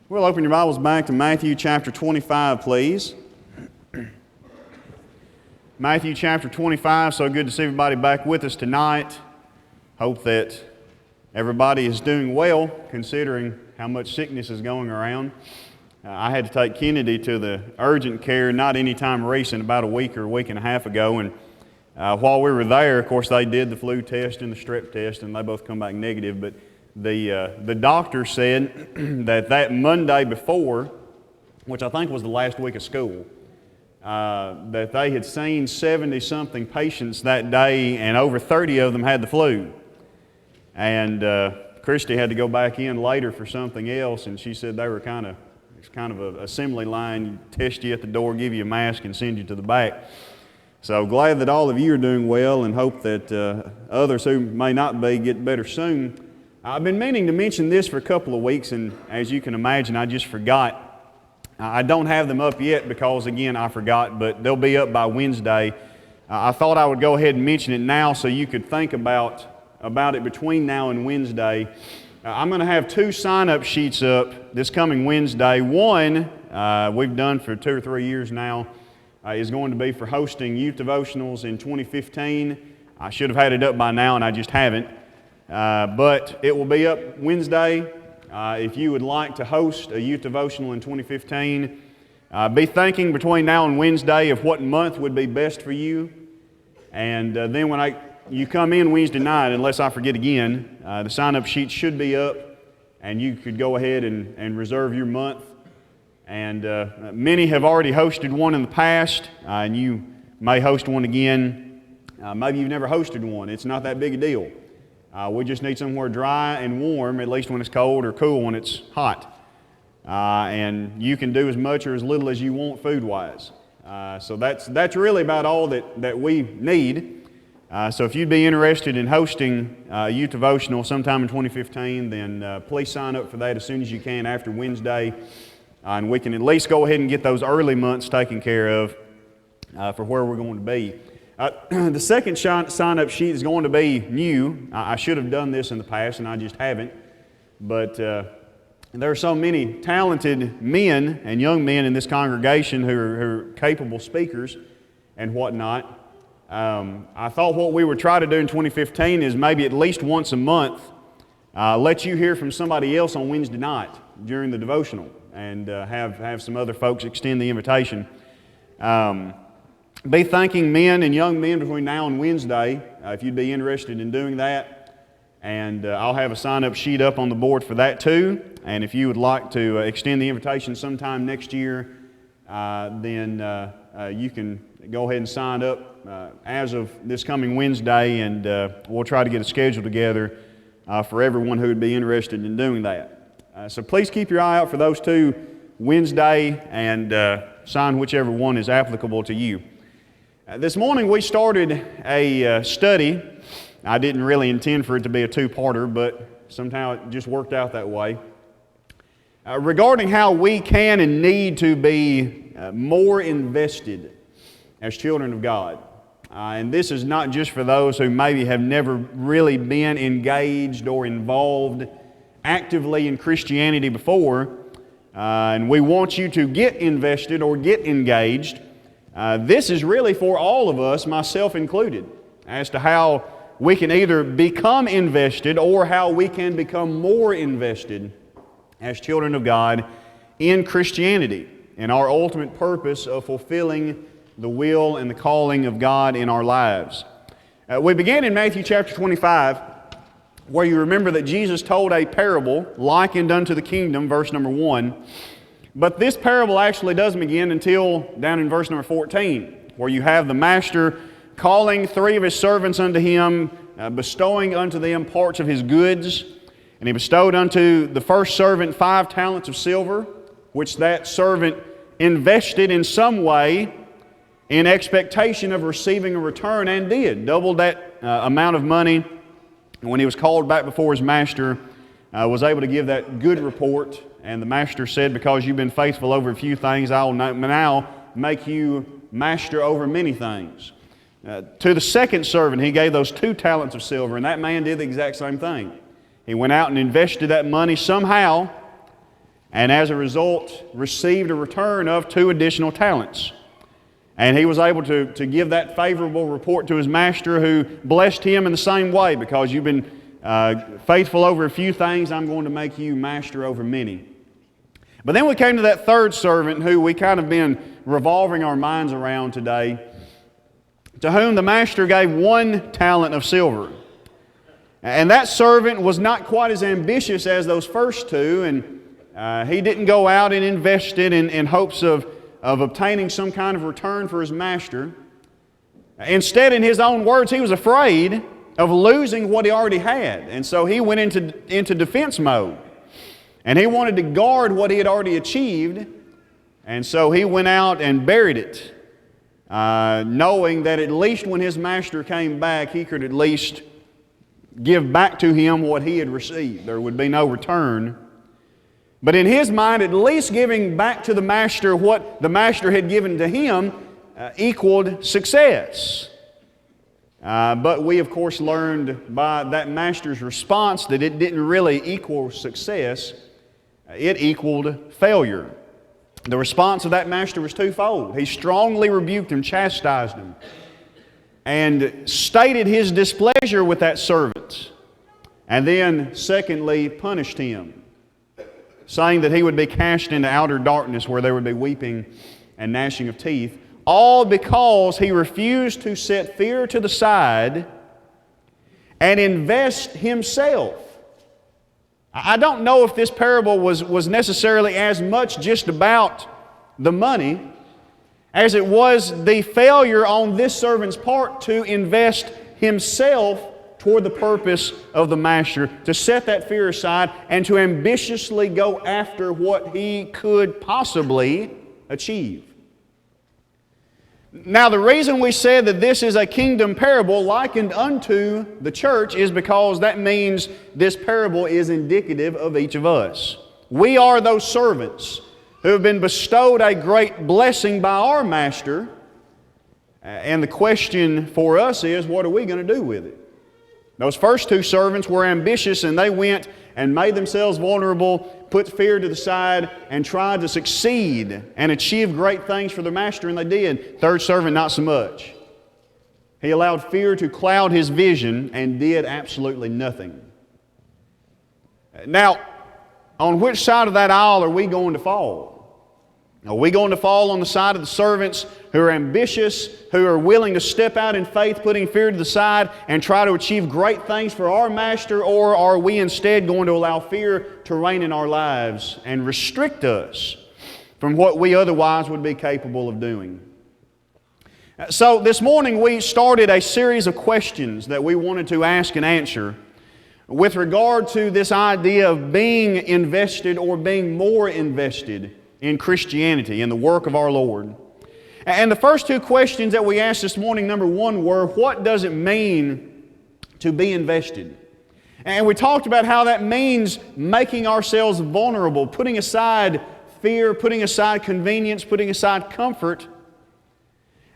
Well, open your Bibles back to Matthew chapter 25, please. Matthew chapter 25, so good to see everybody back with us tonight. Hope that everybody is doing well, considering how much sickness is going around. I had to take Kennedy to the urgent care not any time recent, about a week or a week and a half ago, and while we were there, of course, they did the flu test and the strep test, and they both come back negative, but the doctor said that Monday before, which I think was the last week of school, that they had seen 70-something patients that day, and over 30 of them had the flu. And Christy had to go back in later for something else, and she said they were it's kind of an assembly line, test you at the door, give you a mask, and send you to the back. So glad that all of you are doing well, and hope that others who may not be get better soon. I've been meaning to mention this for a couple of weeks, and as you can imagine, I just forgot. I don't have them up yet because, again, I forgot, but they'll be up by Wednesday. I thought I would go ahead and mention it now so you could think about it between now and Wednesday. I'm going to have 2 sign-up sheets up this coming Wednesday. One, we've done for 2 or 3 years now, is going to be for hosting youth devotionals in 2015. I should have had it up by now, and I just haven't. But it will be up Wednesday. If you would like to host a youth devotional in 2015, be thinking between now and Wednesday of what month would be best for you. And then when you come in Wednesday night, unless I forget again, the sign-up sheet should be up, and you could go ahead and reserve your month. And many have already hosted one in the past, and you may host one again. Maybe you've never hosted one. It's not that big a deal. We just need somewhere dry and warm, at least when it's cold, or cool when it's hot. And you can do as much or as little as you want food-wise. So that's really about all that we need. So if you'd be interested in hosting youth devotional sometime in 2015, then please sign up for that as soon as you can after Wednesday. And we can at least go ahead and get those early months taken care of for where we're going to be. The second sign-up sheet is going to be new. I should have done this in the past, and I just haven't. But there are so many talented men and young men in this congregation who are capable speakers and whatnot. I thought what we would try to do in 2015 is maybe at least once a month let you hear from somebody else on Wednesday night during the devotional, and have some other folks extend the invitation. Be thanking men and young men between now and Wednesday if you'd be interested in doing that. And I'll have a sign-up sheet up on the board for that too. And if you would like to extend the invitation sometime next year, then you can go ahead and sign up as of this coming Wednesday, and we'll try to get a schedule together for everyone who would be interested in doing that. So please keep your eye out for those 2 Wednesday, and sign whichever one is applicable to you. This morning we started a study. I didn't really intend for it to be a 2-parter, but somehow it just worked out that way. Regarding how we can and need to be more invested as children of God. And this is not just for those who maybe have never really been engaged or involved actively in Christianity before. And we want you to get invested or get engaged. This is really for all of us, myself included, as to how we can either become invested or how we can become more invested as children of God in Christianity, and our ultimate purpose of fulfilling the will and the calling of God in our lives. We began in Matthew chapter 25, where you remember that Jesus told a parable likened unto the kingdom, verse number 1. But this parable actually doesn't begin until down in verse number 14, where you have the master calling 3 of his servants unto him, bestowing unto them parts of his goods. And he bestowed unto the first servant 5 talents of silver, which that servant invested in some way in expectation of receiving a return, and did. Doubled that amount of money. And when he was called back before his master, was able to give that good report. And the master said, because you've been faithful over a few things, I will now make you master over many things. To the second servant, he gave those 2 talents of silver, and that man did the exact same thing. He went out and invested that money somehow, and as a result received a return of 2 additional talents. And he was able to give that favorable report to his master, who blessed him in the same way. Because you've been faithful over a few things, I'm going to make you master over many. But then we came to that third servant who we kind of been revolving our minds around today, to whom the master gave 1 talent of silver. And that servant was not quite as ambitious as those first 2, and he didn't go out and invest it in hopes of obtaining some kind of return for his master. Instead, in his own words, he was afraid of losing what he already had. And so he went into defense mode. And he wanted to guard what he had already achieved. And so he went out and buried it, knowing that at least when his master came back, he could at least give back to him what he had received. There would be no return. But in his mind, at least giving back to the master what the master had given to him equaled success. But we, of course, learned by that master's response that it didn't really equal success. It equaled failure. The response of that master was twofold. He strongly rebuked him, chastised him, and stated his displeasure with that servant. And then, secondly, punished him, saying that he would be cast into outer darkness where there would be weeping and gnashing of teeth, all because he refused to set fear to the side and invest himself. I don't know if this parable was necessarily as much just about the money as it was the failure on this servant's part to invest himself toward the purpose of the master, to set that fear aside and to ambitiously go after what he could possibly achieve. Now, the reason we said that this is a kingdom parable likened unto the church is because that means this parable is indicative of each of us. We are those servants who have been bestowed a great blessing by our master, and the question for us is, what are we going to do with it? Those first 2 servants were ambitious, and they went and made themselves vulnerable, put fear to the side, and tried to succeed and achieve great things for their master, and they did. Third servant, not so much. He allowed fear to cloud his vision and did absolutely nothing. Now, on which side of that aisle are we going to fall? Are we going to fall on the side of the servants who are ambitious, who are willing to step out in faith, putting fear to the side, and try to achieve great things for our master? Or are we instead going to allow fear to reign in our lives and restrict us from what we otherwise would be capable of doing? So this morning we started a series of questions that we wanted to ask and answer with regard to this idea of being invested or being more invested in Christianity, in the work of our Lord. And the first 2 questions that we asked this morning, number 1, were, what does it mean to be invested? And we talked about how that means making ourselves vulnerable, putting aside fear, putting aside convenience, putting aside comfort,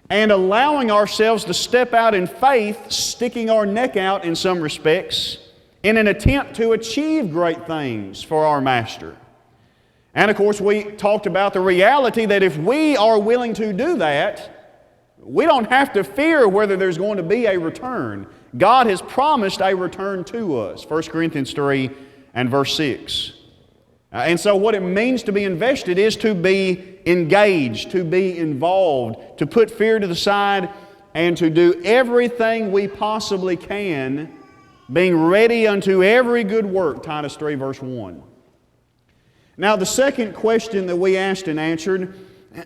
and allowing ourselves to step out in faith, sticking our neck out in some respects, in an attempt to achieve great things for our master. And of course, we talked about the reality that if we are willing to do that, we don't have to fear whether there's going to be a return. God has promised a return to us. 1 Corinthians 3 and verse 6. And so what it means to be invested is to be engaged, to be involved, to put fear to the side, and to do everything we possibly can, being ready unto every good work, Titus 3 verse 1. Now, the second question that we asked and answered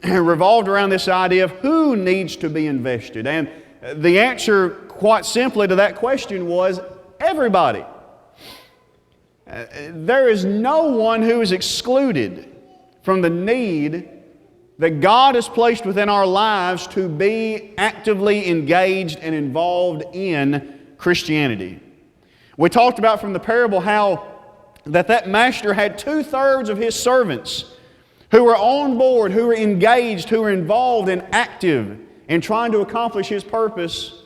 revolved around this idea of who needs to be invested. And the answer, quite simply, to that question was everybody. There is no one who is excluded from the need that God has placed within our lives to be actively engaged and involved in Christianity. We talked about from the parable how that master had 2/3 of his servants who were on board, who were engaged, who were involved and active in trying to accomplish his purpose.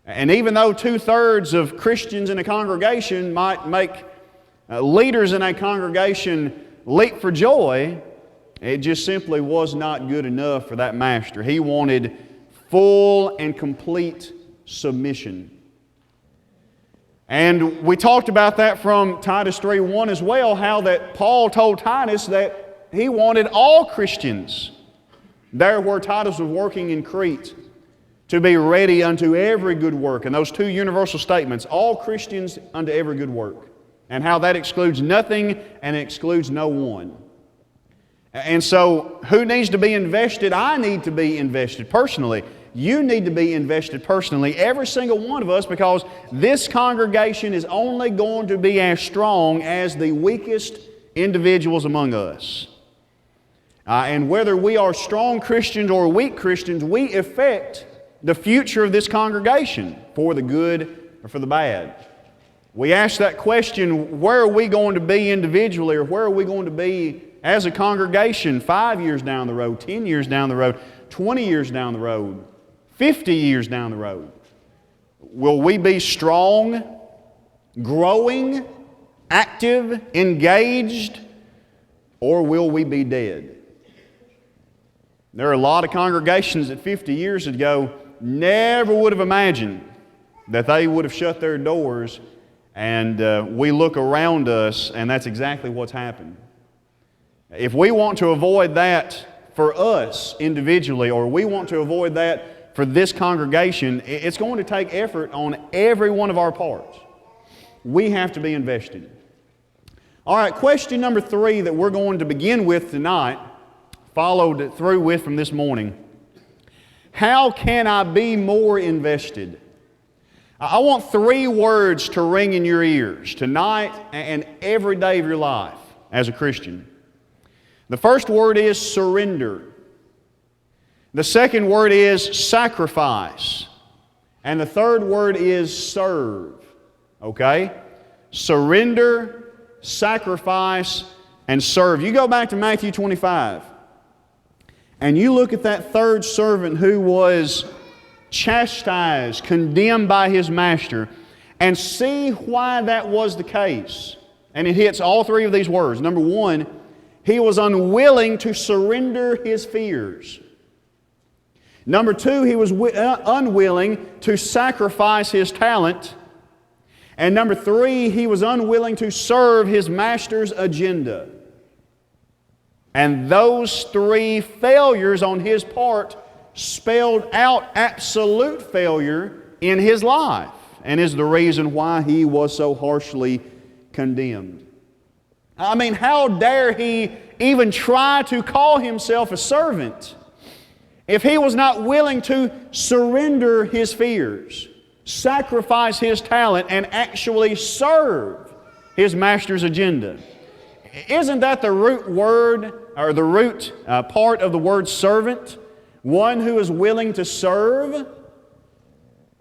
And even though 2/3 of Christians in a congregation might make leaders in a congregation leap for joy, it just simply was not good enough for that master. He wanted full and complete submission. And we talked about that from Titus 3:1 as well, how that Paul told Titus that he wanted all Christians there where Titus was working in Crete to be ready unto every good work. And those two universal statements, all Christians unto every good work, and how that excludes nothing and excludes no one. And so, who needs to be invested? I need to be invested personally. You need to be invested personally, every single one of us, because this congregation is only going to be as strong as the weakest individuals among us. And whether we are strong Christians or weak Christians, we affect the future of this congregation for the good or for the bad. We ask that question, where are we going to be individually, or where are we going to be as a congregation 5 years down the road, 10 years down the road, 20 years down the road, 50 years down the road? Will we be strong, growing, active, engaged, or will we be dead? There are a lot of congregations that 50 years ago never would have imagined that they would have shut their doors, and we look around us and that's exactly what's happened. If we want to avoid that for us individually, or we want to avoid that for this congregation, it's going to take effort on every one of our parts. We have to be invested. All right, question number 3 that we're going to begin with tonight, followed through with from this morning. How can I be more invested? I want 3 words to ring in your ears tonight and every day of your life as a Christian. The first word is surrender. The second word is sacrifice. And the third word is serve. Okay? Surrender, sacrifice, and serve. You go back to Matthew 25, and you look at that third servant who was chastised, condemned by his master, and see why that was the case. And it hits all 3 of these words. Number 1, he was unwilling to surrender his fears. Number 2, he was unwilling to sacrifice his talent. And number 3, he was unwilling to serve his master's agenda. And those 3 failures on his part spelled out absolute failure in his life, and is the reason why he was so harshly condemned. I mean, how dare he even try to call himself a servant if he was not willing to surrender his fears, sacrifice his talent, and actually serve his master's agenda? Isn't that the root word, or the root part of the word servant? One who is willing to serve?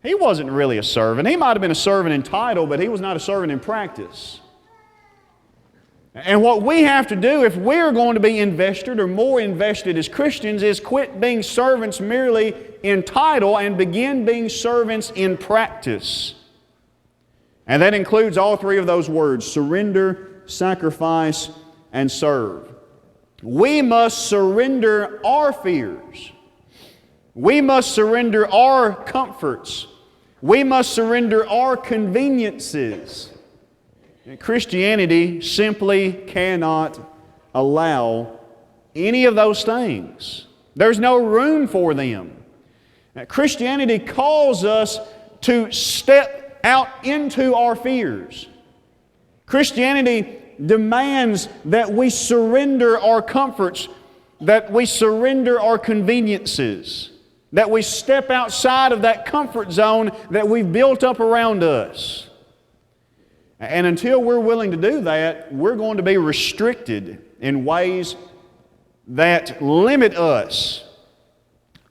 He wasn't really a servant. He might have been a servant in title, but he was not a servant in practice. And what we have to do if we're going to be invested or more invested as Christians is quit being servants merely in title and begin being servants in practice. And that includes all 3 of those words: surrender, sacrifice, and serve. We must surrender our fears. We must surrender our comforts. We must surrender our conveniences. Christianity simply cannot allow any of those things. There's no room for them. Christianity calls us to step out into our fears. Christianity demands that we surrender our comforts, that we surrender our conveniences, that we step outside of that comfort zone that we've built up around us. And until we're willing to do that, we're going to be restricted in ways that limit us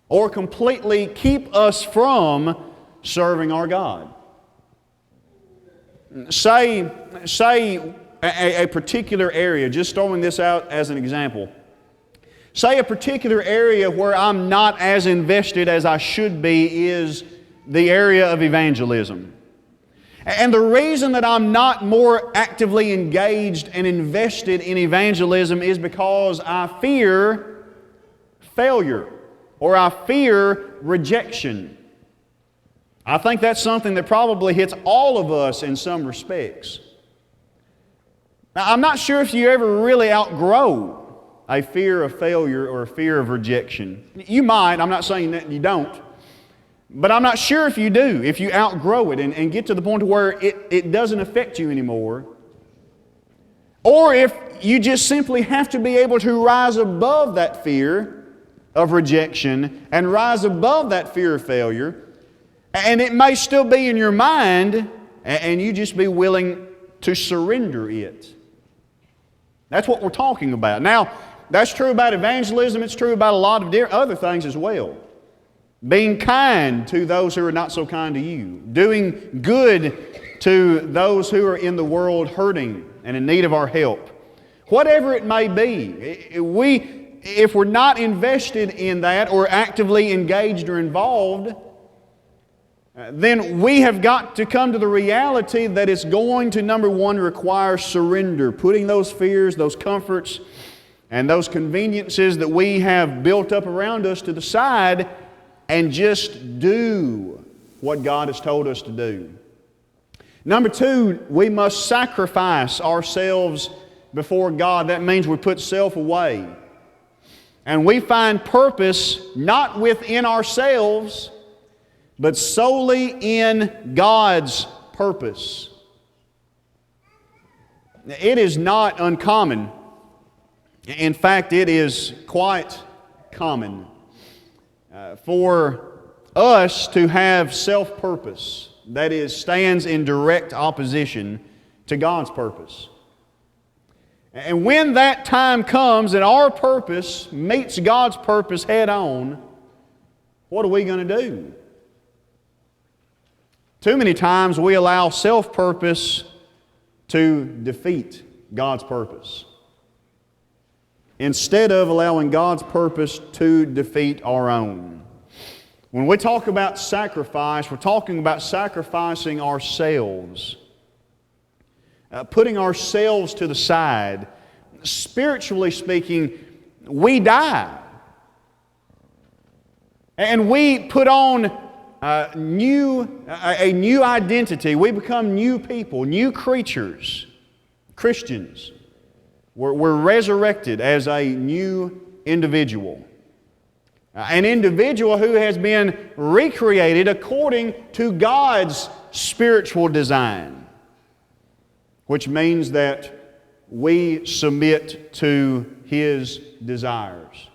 or completely keep us from serving our God. Say a particular area, just throwing this out as an example. Say a particular area where I'm not as invested as I should be is the area of evangelism. And the reason that I'm not more actively engaged and invested in evangelism is because I fear failure, or I fear rejection. I think that's something that probably hits all of us in some respects. Now, I'm not sure if you ever really outgrow a fear of failure or a fear of rejection. You might, I'm not saying that you don't, but I'm not sure if you do, if you outgrow it and get to the point where it doesn't affect you anymore, or if you just simply have to be able to rise above that fear of rejection and rise above that fear of failure, and it may still be in your mind, and you just be willing to surrender it. That's what we're talking about. Now, that's true about evangelism. It's true about a lot of other things as well. Being kind to those who are not so kind to you. Doing good to those who are in the world hurting and in need of our help. Whatever it may be, if we're not invested in that or actively engaged or involved, then we have got to come to the reality that it's going to, number one, require surrender, putting those fears, those comforts, and those conveniences that we have built up around us to the side and just do what God has told us to do. Number two, we must sacrifice ourselves before God. That means we put self away. And we find purpose not within ourselves, but solely in God's purpose. It is not uncommon. In fact, it is quite common for us to have self-purpose that stands in direct opposition to God's purpose. And when that time comes and our purpose meets God's purpose head on, what are we going to do? Too many times we allow self-purpose to defeat God's purpose, instead of allowing God's purpose to defeat our own. When we talk about sacrifice, we're talking about sacrificing ourselves, putting ourselves to the side. Spiritually speaking, we die. And we put on a new identity. We become new people, new creatures, Christians. We're resurrected as a new individual. An individual who has been recreated according to God's spiritual design, which means that we submit to His desires.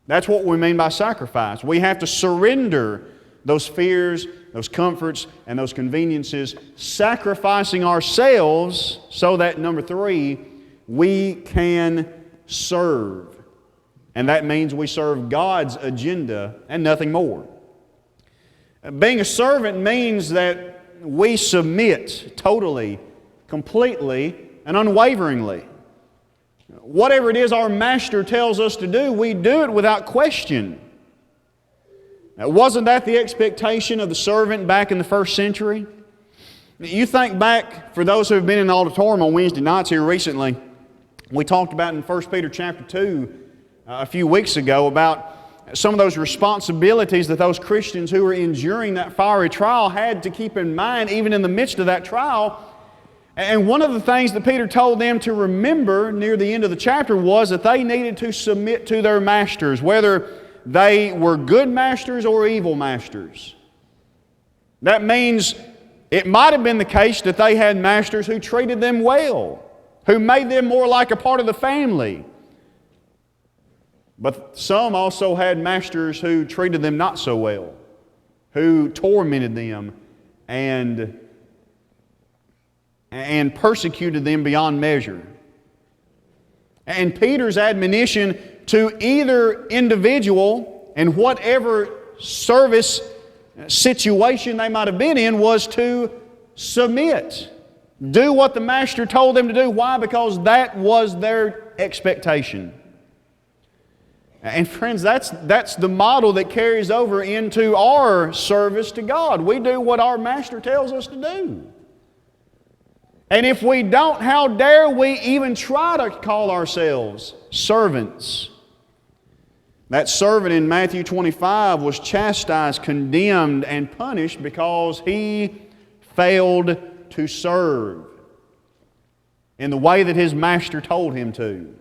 That's what we mean by sacrifice. We have to surrender those fears, those comforts, and those conveniences, sacrificing ourselves so that, number three, we can serve. And that means we serve God's agenda and nothing more. Being a servant means that we submit totally, completely, and unwaveringly. Whatever it is our Master tells us to do, we do it without question. Now, wasn't that the expectation of the servant back in the first century? You think back, for those who have been in the auditorium on Wednesday nights here recently, we talked about in 1 Peter chapter 2 a few weeks ago about some of those responsibilities that those Christians who were enduring that fiery trial had to keep in mind even in the midst of that trial. And one of the things that Peter told them to remember near the end of the chapter was that they needed to submit to their masters, whether they were good masters or evil masters. That means it might have been the case that they had masters who treated them well, who made them more like a part of the family. But some also had masters who treated them not so well, who tormented them and persecuted them beyond measure. And Peter's admonition to either individual in whatever service situation they might have been in was to submit. Do what the Master told them to do. Why? Because that was their expectation. And friends, that's the model that carries over into our service to God. We do what our Master tells us to do. And if we don't, how dare we even try to call ourselves servants? That servant in Matthew 25 was chastised, condemned, and punished because he failed to serve in the way that his master told him to.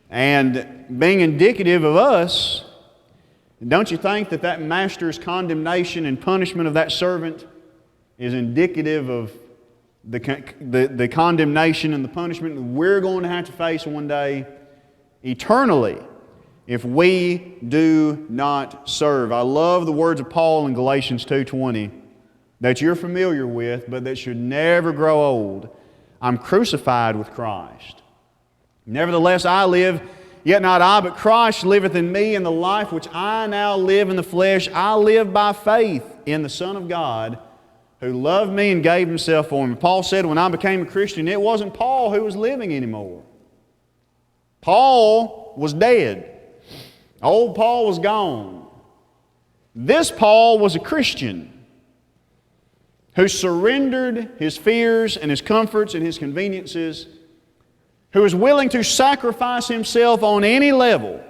And being indicative of us, don't you think that master's condemnation and punishment of that servant is indicative of the condemnation and the punishment that we're going to have to face one day eternally if we do not serve? I love the words of Paul in Galatians 2:20 that you're familiar with, but that should never grow old. I'm crucified with Christ. Nevertheless, I live, yet not I, but Christ liveth in me, and the life which I now live in the flesh, I live by faith in the Son of God, who loved me and gave Himself for me. Paul said when I became a Christian, it wasn't Paul who was living anymore. Paul was dead. Old Paul was gone. This Paul was a Christian who surrendered his fears and his comforts and his conveniences, who was willing to sacrifice himself on any level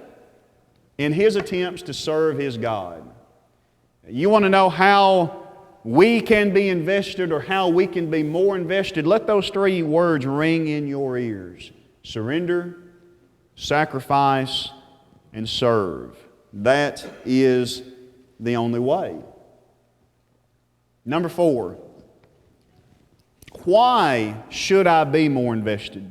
in his attempts to serve his God. You want to know how we can be invested or how we can be more invested? Let those three words ring in your ears. Surrender, sacrifice, and serve. That is the only way. Number 4, why should I be more invested?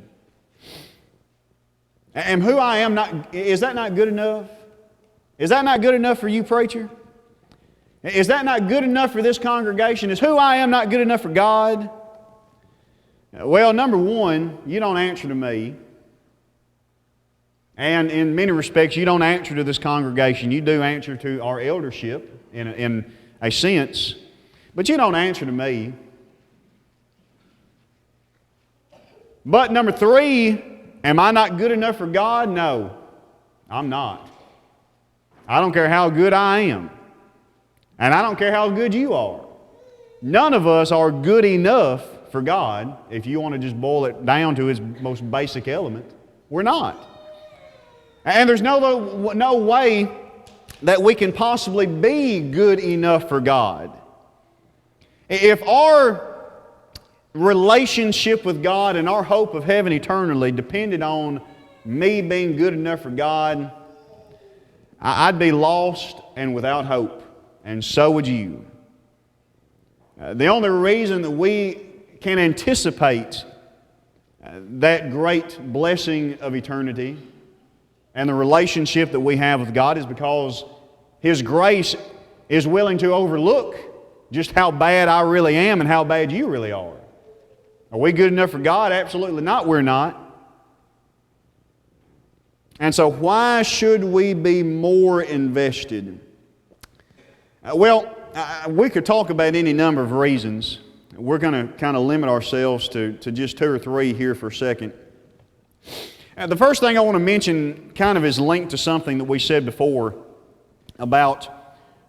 And who I am, is that not good enough? Is that not good enough for you, preacher? Is that not good enough for this congregation? Is who I am not good enough for God? Well, number 1, you don't answer to me. And in many respects, you don't answer to this congregation. You do answer to our eldership in a sense. But you don't answer to me. But number 3, am I not good enough for God? No, I'm not. I don't care how good I am. And I don't care how good you are. None of us are good enough for God, if you want to just boil it down to its most basic element. We're not. And there's no way that we can possibly be good enough for God. If our relationship with God and our hope of heaven eternally depended on me being good enough for God, I'd be lost and without hope, and so would you. The only reason that we can anticipate that great blessing of eternity and the relationship that we have with God is because His grace is willing to overlook just how bad I really am and how bad you really are. Are we good enough for God? Absolutely not. We're not. And so why should we be more invested? We could talk about any number of reasons. We're going to kind of limit ourselves to just 2 or 3 here for a second. The first thing I want to mention kind of is linked to something that we said before about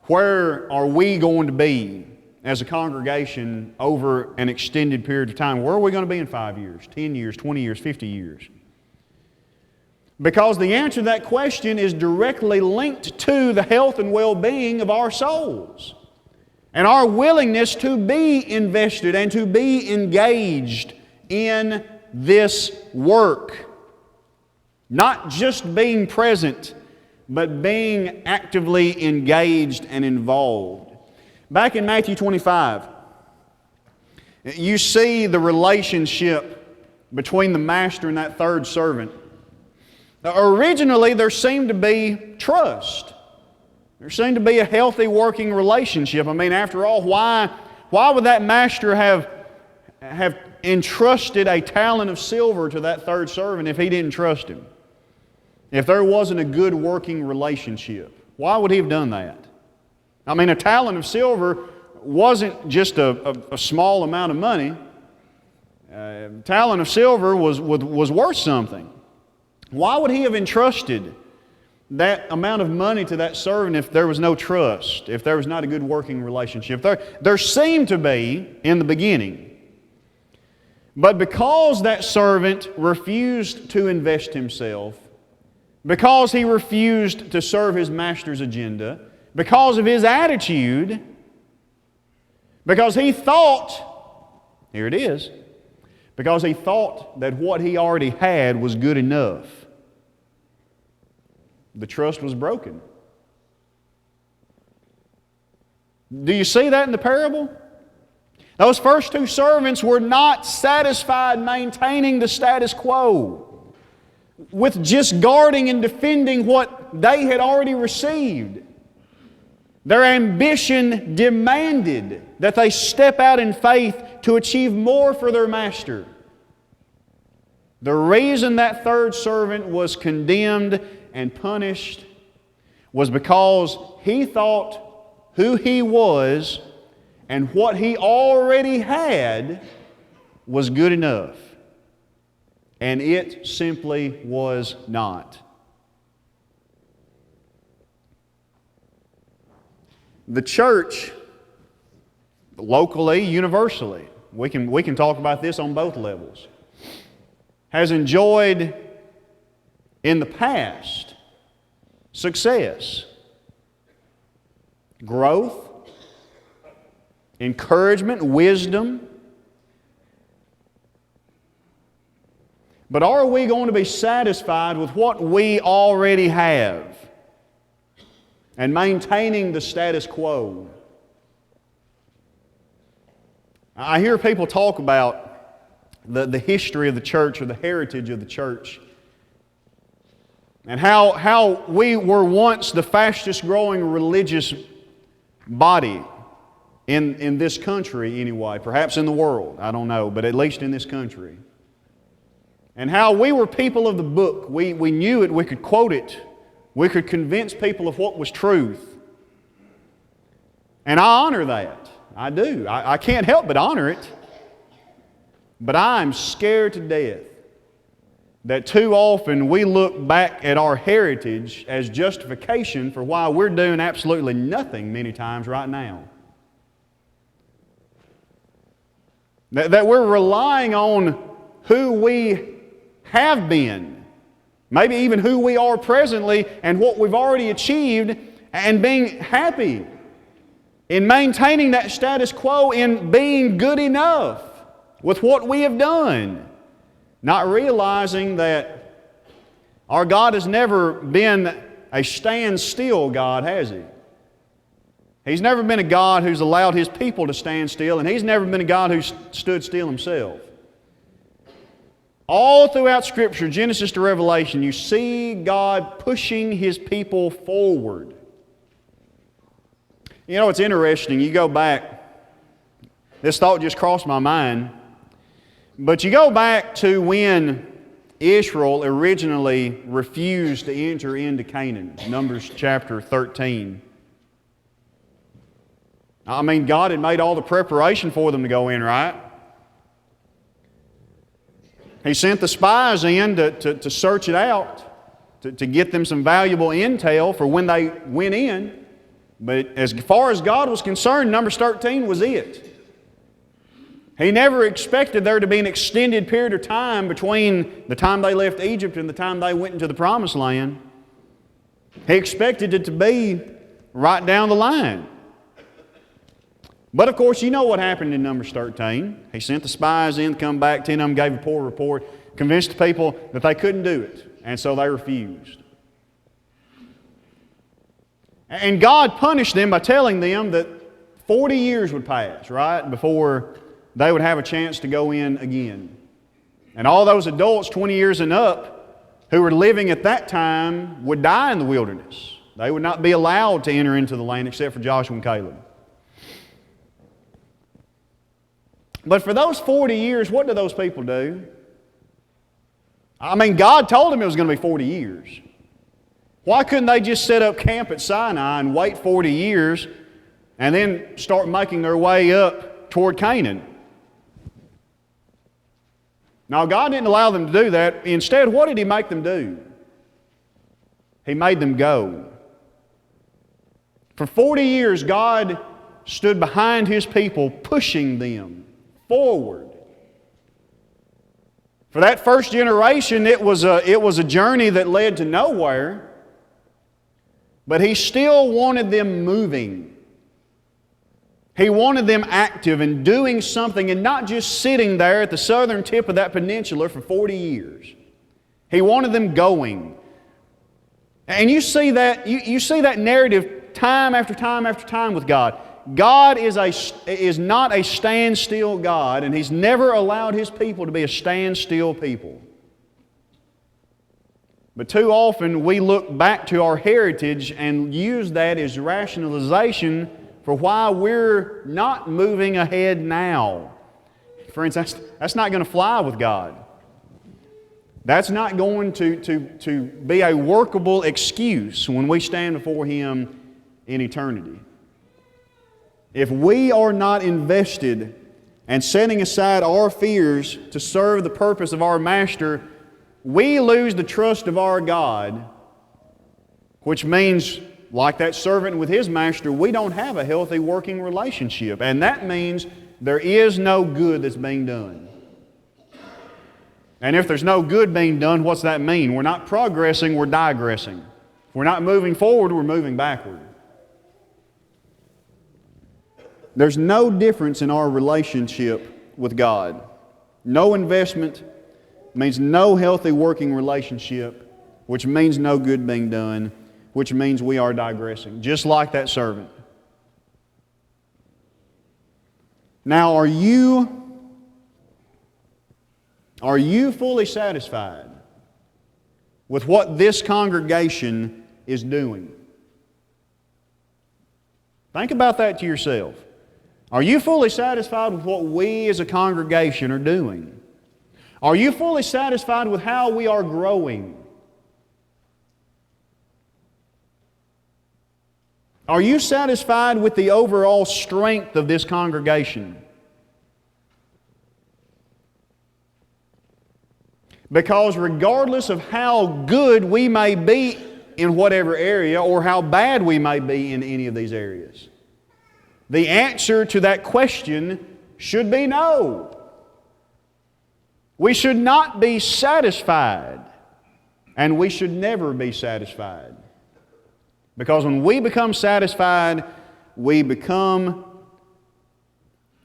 where are we going to be as a congregation over an extended period of time. Where are we going to be in 5 years, 10 years, 20 years, 50 years? Because the answer to that question is directly linked to the health and well-being of our souls and our willingness to be invested and to be engaged in this work. Not just being present, but being actively engaged and involved. Back in Matthew 25, you see the relationship between the master and that third servant. Originally, there seemed to be trust. There seemed to be a healthy working relationship. I mean, after all, why would that master have entrusted a talent of silver to that third servant if he didn't trust him? If there wasn't a good working relationship, why would he have done that? I mean, a talent of silver wasn't just a small amount of money. A talent of silver was worth something. Why would he have entrusted that amount of money to that servant if there was no trust, if there was not a good working relationship? There seemed to be in the beginning. But because that servant refused to invest himself, because he refused to serve his master's agenda, because of his attitude, because he thought, here it is, because he thought that what he already had was good enough, the trust was broken. Do you see that in the parable? Those first two servants were not satisfied maintaining the status quo, with just guarding and defending what they had already received. Their ambition demanded that they step out in faith to achieve more for their master. The reason that third servant was condemned and punished was because he thought who he was and what he already had was good enough. And it simply was not. The church, locally, universally, we can talk about this on both levels, has enjoyed in the past success, growth, encouragement, wisdom. But are we going to be satisfied with what we already have and maintaining the status quo? I hear people talk about the history of the church or the heritage of the church, and how we were once the fastest growing religious body in this country anyway, perhaps in the world, I don't know, but at least in this country. And how we were people of the book. We knew it, we could quote it, we could convince people of what was truth. And I honor that. I do. I can't help but honor it. But I'm scared to death that too often we look back at our heritage as justification for why we're doing absolutely nothing many times right now. That we're relying on who we have been, maybe even who we are presently and what we've already achieved, and being happy in maintaining that status quo, in being good enough with what we have done, not realizing that our God has never been a stand-still God, has He? He's never been a God who's allowed His people to stand still, and He's never been a God who's stood still Himself. All throughout Scripture, Genesis to Revelation, you see God pushing His people forward. You know, it's interesting. You go back, this thought just crossed my mind, but you go back to when Israel originally refused to enter into Canaan, Numbers chapter 13. I mean, God had made all the preparation for them to go in, right? He sent the spies in to search it out, to get them some valuable intel for when they went in. But as far as God was concerned, Numbers 13 was it. He never expected there to be an extended period of time between the time they left Egypt and the time they went into the Promised Land. He expected it to be right down the line. But of course, you know what happened in Numbers 13. He sent the spies in, come back, 10 of them gave a poor report, convinced the people that they couldn't do it, and so they refused. And God punished them by telling them that 40 years would pass, right, before they would have a chance to go in again. And all those adults 20 years and up who were living at that time would die in the wilderness. They would not be allowed to enter into the land except for Joshua and Caleb. But for those 40 years, what did those people do? I mean, God told them it was going to be 40 years. Why couldn't they just set up camp at Sinai and wait 40 years and then start making their way up toward Canaan? Now, God didn't allow them to do that. Instead, what did He make them do? He made them go. For 40 years, God stood behind His people, pushing them forward. For that first generation, it was a journey that led to nowhere, but He still wanted them moving. He wanted them active and doing something and not just sitting there at the southern tip of that peninsula for 40 years. He wanted them going. And you see that narrative time after time after time with God. God is not a standstill God, and He's never allowed His people to be a standstill people. But too often we look back to our heritage and use that as rationalization for why we're not moving ahead now. Friends, that's not going to fly with God. That's not going to be a workable excuse when we stand before Him in eternity. If we are not invested and setting aside our fears to serve the purpose of our Master, we lose the trust of our God, which means, like that servant with his master, we don't have a healthy working relationship. And that means there is no good that's being done. And if there's no good being done, what's that mean? We're not progressing, we're digressing. If we're not moving forward, we're moving backward. There's no difference in our relationship with God. No investment means no healthy working relationship, which means no good being done, which means we are digressing, just like that servant. Now, are you fully satisfied with what this congregation is doing? Think about that to yourself. Are you fully satisfied with what we as a congregation are doing? Are you fully satisfied with how we are growing? Are you satisfied with the overall strength of this congregation? Because regardless of how good we may be in whatever area or how bad we may be in any of these areas, the answer to that question should be no. We should not be satisfied, and we should never be satisfied. Because when we become satisfied, we become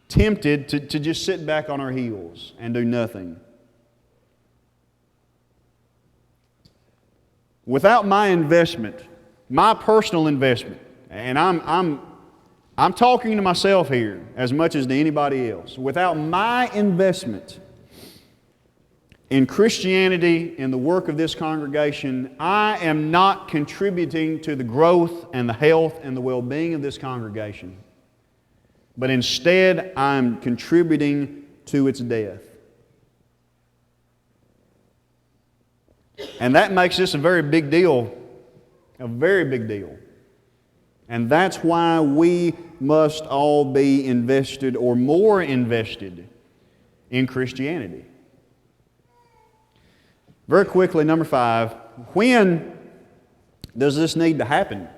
tempted to just sit back on our heels and do nothing. Without my investment, my personal investment, and I'm talking to myself here as much as to anybody else. Without my investment in Christianity, in the work of this congregation, I am not contributing to the growth and the health and the well-being of this congregation. But instead, I'm contributing to its death. And that makes this a very big deal. A very big deal. And that's why we must all be invested or more invested in Christianity. Very quickly, number 5, when does this need to happen?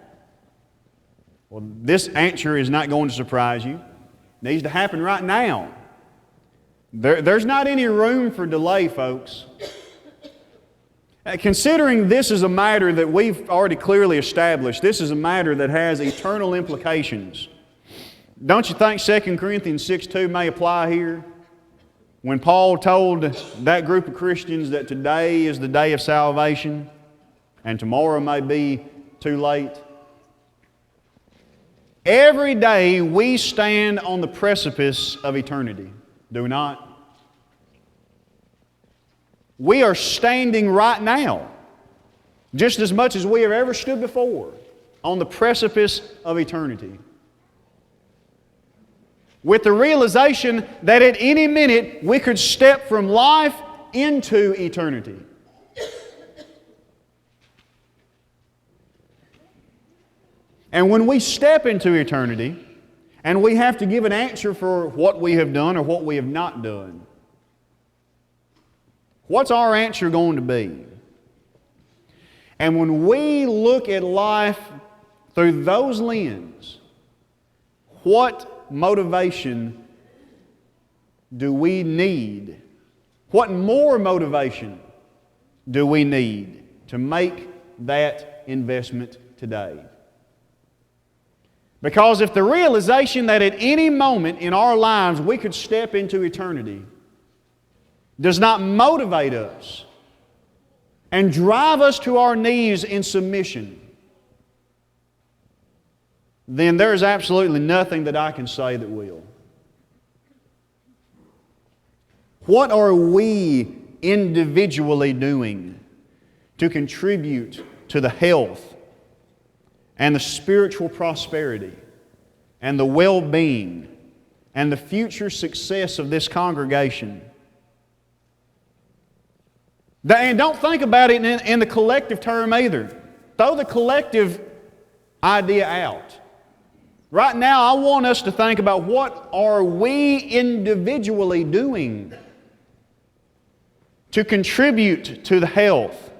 Well, this answer is not going to surprise you. It needs to happen right now. There's not any room for delay, folks. Considering this is a matter that we've already clearly established, this is a matter that has eternal implications. Don't you think 2 Corinthians 6:2 may apply here? When Paul told that group of Christians that today is the day of salvation and tomorrow may be too late. Every day we stand on the precipice of eternity, do we not? We are standing right now, just as much as we have ever stood before, on the precipice of eternity. With the realization that at any minute we could step from life into eternity. And when we step into eternity, and we have to give an answer for what we have done or what we have not done, what's our answer going to be? And when we look at life through those lenses, what motivation do we need? What more motivation do we need to make that investment today? Because if the realization that at any moment in our lives we could step into eternity does not motivate us and drive us to our knees in submission, then there is absolutely nothing that I can say that will. What are we individually doing to contribute to the health and the spiritual prosperity and the well-being and the future success of this congregation? And don't think about it in the collective term either. Throw the collective idea out. Right now, I want us to think about what are we individually doing to contribute to the health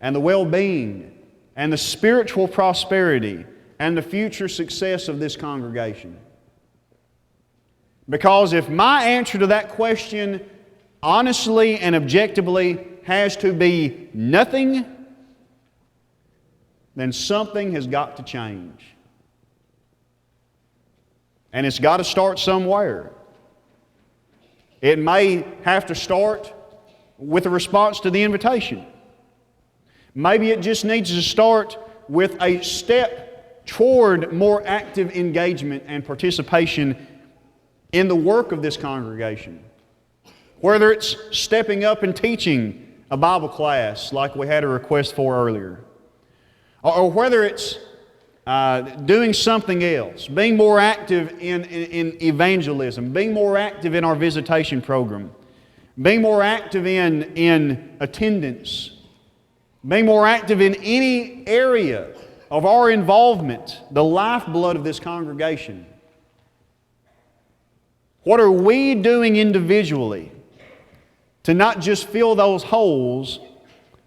and the well-being and the spiritual prosperity and the future success of this congregation. Because if my answer to that question honestly and objectively has to be nothing, then something has got to change. And it's got to start somewhere. It may have to start with a response to the invitation. Maybe it just needs to start with a step toward more active engagement and participation in the work of this congregation. Whether it's stepping up and teaching a Bible class like we had a request for earlier, or whether it's doing something else, being more active in evangelism, being more active in our visitation program, being more active in attendance, being more active in any area of our involvement, the lifeblood of this congregation. What are we doing individually to not just fill those holes,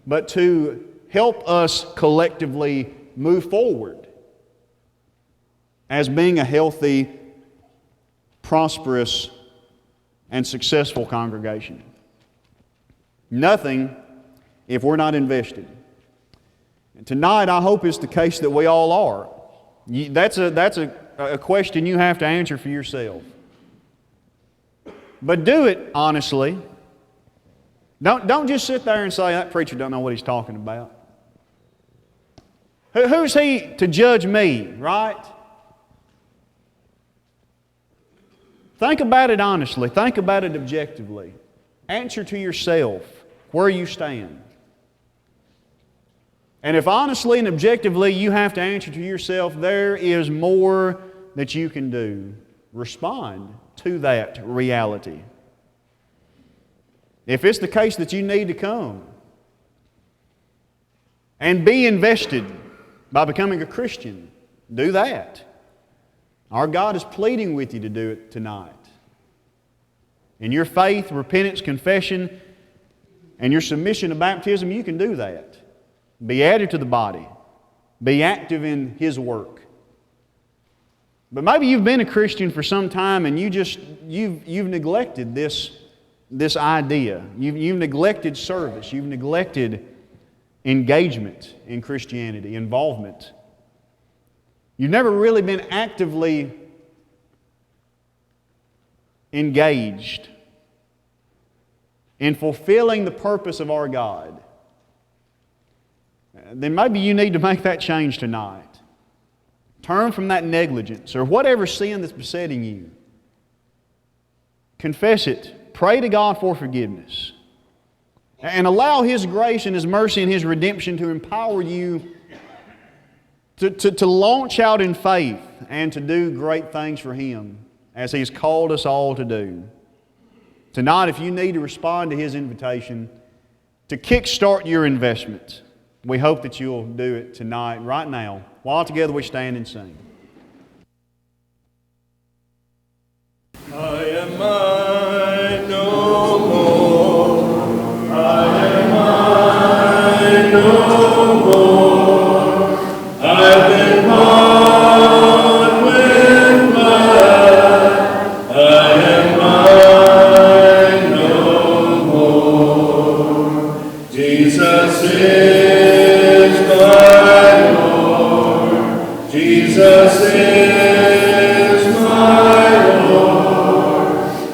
but to help us collectively move forward as being a healthy, prosperous, and successful congregation? Nothing if we're not invested. And tonight, I hope it's the case that we all are. That's a question you have to answer for yourself. But do it honestly. Don't just sit there and say, that preacher don't know what he's talking about. Who's he to judge me, right? Think about it honestly. Think about it objectively. Answer to yourself where you stand. And if honestly and objectively you have to answer to yourself, there is more that you can do. Respond to that reality. If it's the case that you need to come and be invested by becoming a Christian, do that. Our God is pleading with you to do it tonight. In your faith, repentance, confession, and your submission to baptism, you can do that. Be added to the body. Be active in His work. But maybe you've been a Christian for some time and you've neglected this idea. You've neglected service. You've neglected engagement in Christianity, involvement. You've never really been actively engaged in fulfilling the purpose of our God. Then maybe you need to make that change tonight. Turn from that negligence or whatever sin that's besetting you. Confess it. Pray to God for forgiveness. And allow His grace and His mercy and His redemption to empower you to launch out in faith and to do great things for Him as He's called us all to do. Tonight, if you need to respond to His invitation to kickstart your investment, we hope that you'll do it tonight, right now, while together we stand and sing. I am mine no more. I am mine no more. Jesus is